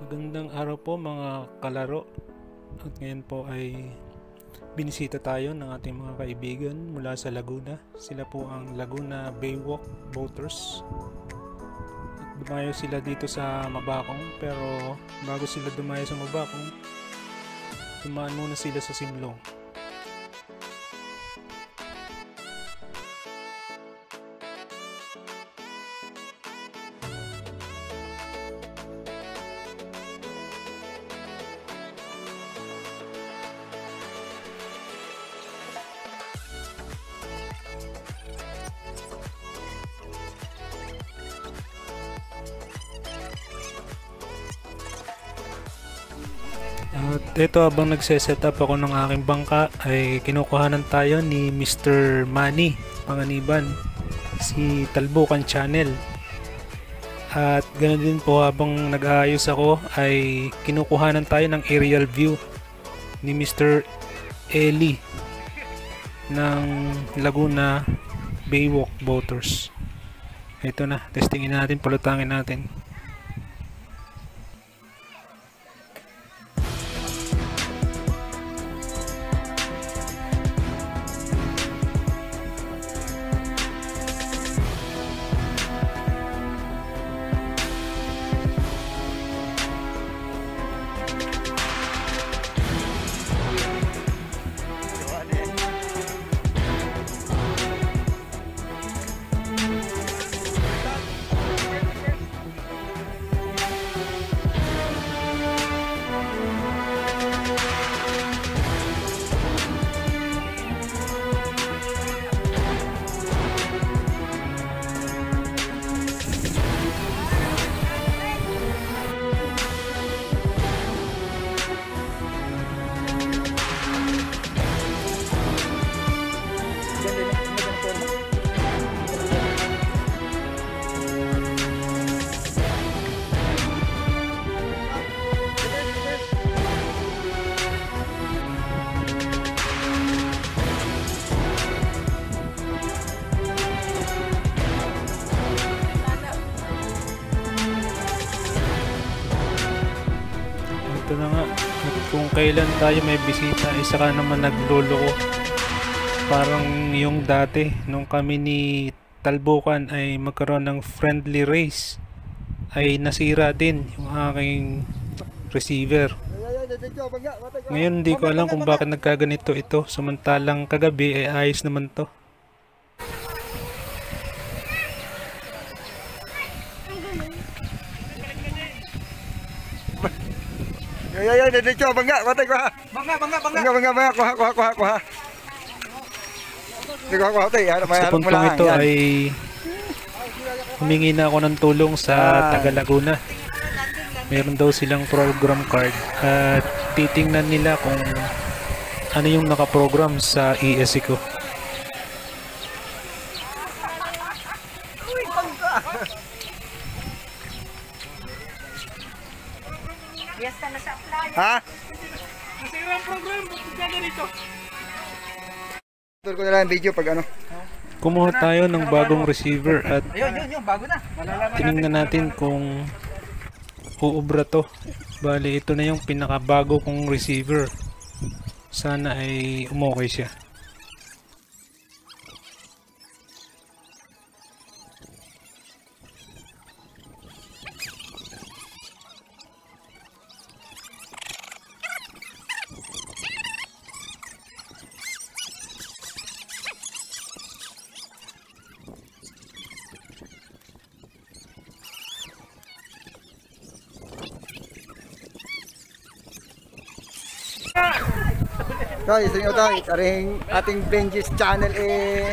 Magandang araw po mga kalaro. At ngayon po ay binisita tayo ng ating mga kaibigan mula sa Laguna. Sila po ang Laguna Baywalk Boaters. At dumayo sila dito sa Mabacong, pero bago sila dumayo sa Mabacong, dumaan muna sila sa Simlong. At ito, habang nagse-set up ako ng aking bangka ay kinukuhanan tayo ni Mr. Manny Panganiban, si Talbukan Channel. At ganoon din po, habang nag-aayos ako ay kinukuhanan tayo ng aerial view ni Mr. Eli ng Laguna Baywalk Boaters. Ito na, testingin natin, palutangin natin. Ito na nga, at kung kailan tayo may bisita ay saka naman nagloloko. Parang yung dati nung kami ni Talbukan ay magkaroon ng friendly race ay nasira din yung aking receiver. Ngayon hindi ko alam kung bakit nagkaganito ito, samantalang kagabi ay ayos naman to. Ay, dito, bangga, batay ko ha. Bangga, kuha. Di ko tay, sa puntong ito ay humingi na ako ng tulong sa taga Laguna. Meron daw silang program card at titingnan nila kung ano yung nakaprogram sa ESC ko. Ha? Nasira ang program, bakit ka dito? Tutur ko na lang ang video pag ano. Kumuha tayo ng bagong receiver at Yun, bago na. tinignan natin kung uubra to. Bali, ito na yung pinakabago kong receiver. Sana ay umokay siya. Tay, sa inyo tay, aring ating Benji's channel ay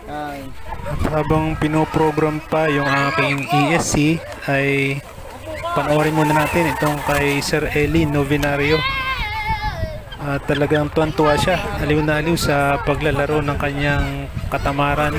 At habang pinoprogram pa yung aking ESC ay panoorin muna natin itong kay Sir Eli Novinario. At talagang tuwan-tuwa siya, aliw na aliw sa paglalaro ng kanyang katamaran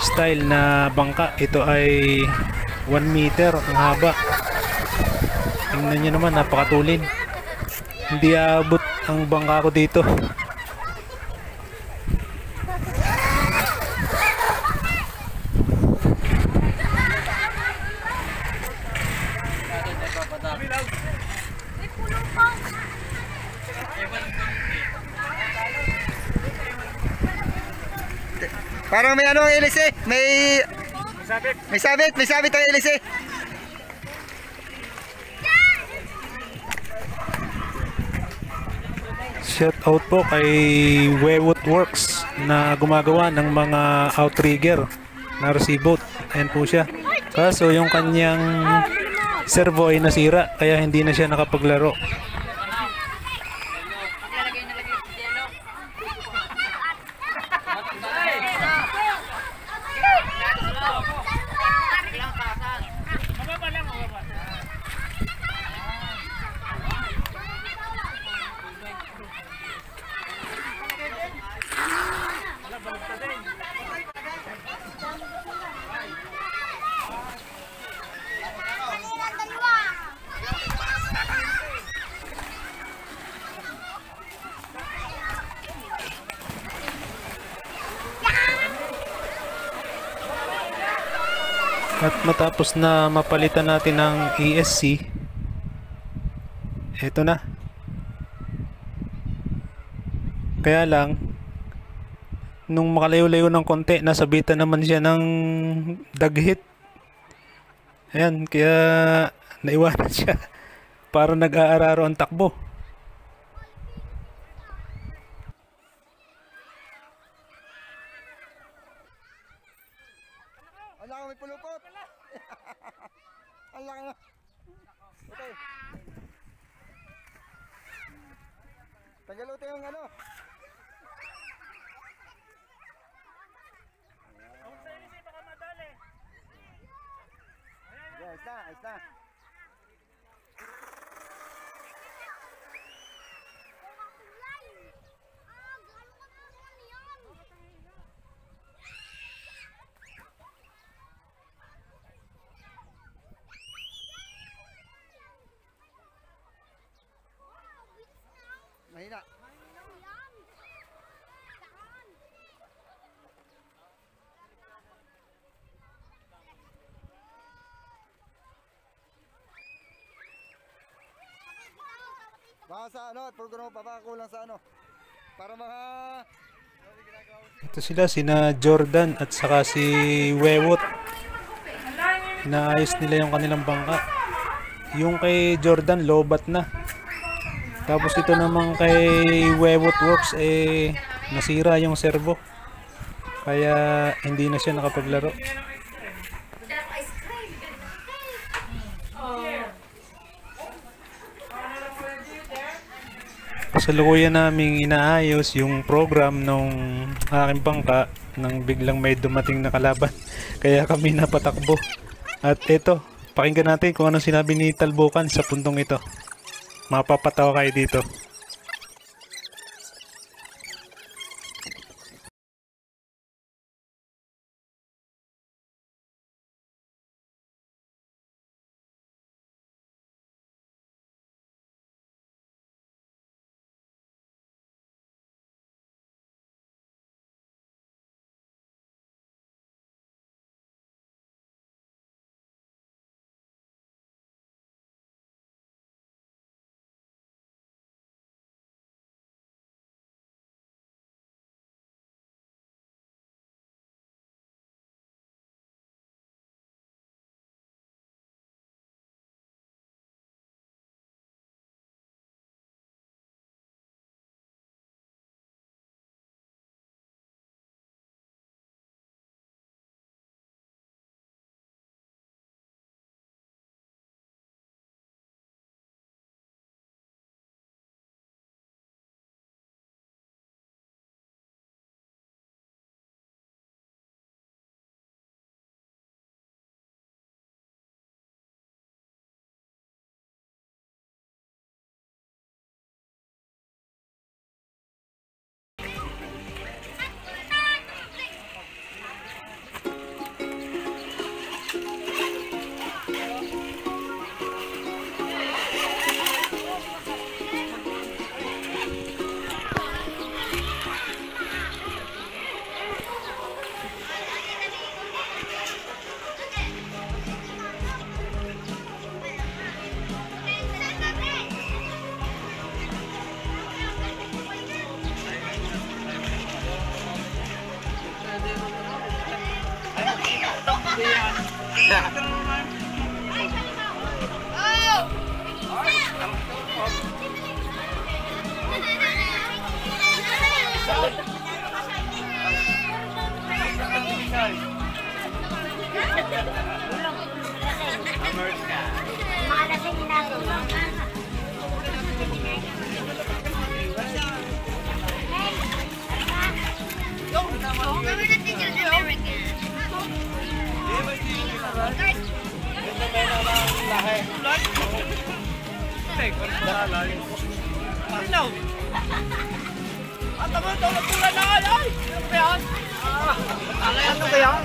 style na bangka. Ito ay 1 meter ang haba. Tingnan nyo naman, napakatulin. Hindi aabot ang bangka ko dito. Parang may ano ang ilis eh. May sabit ang ilis eh. Shout out po kay Wewood Works na gumagawa ng mga outrigger na receive. Ayan po siya. Kaso yung kanyang servo ay nasira kaya hindi na siya nakapaglaro. At matapos na mapalitan natin ng ESC, eto na. Kaya lang, nung makalayo-layo ng konti, nasabitan naman siya ng daghit. Ayan, kaya naiwanan siya. Para nag-aararo ang takbo. Ang laki may pulupot. Ang laki na. Okay. Tagalutin yung ano. Yeah, ayos na, ayos na. Mahina. Baka sa ano, programa papakulang sa ano. Para mga Ito sila, sina Jordan at saka si Wewot. Inaayos nila yung kanilang bangka. Yung kay Jordan, lobat na. Tapos ito naman kay Wewot Works, nasira yung servo. Kaya hindi na siya nakapaglaro. Kasalukuyan naming inaayos yung program nung aking bangka nang biglang may dumating na kalaban. Kaya kami napatakbo. At ito, pakinggan natin kung anong sinabi ni Talbukan sa puntong ito. Mapapatawa kayo dito. Ano ba yan?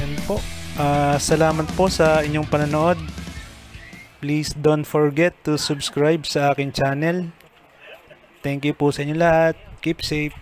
Yan po. Salamat po sa inyong panonood. Please don't forget to subscribe sa aking channel. Thank you po sa inyo lahat. Keep safe.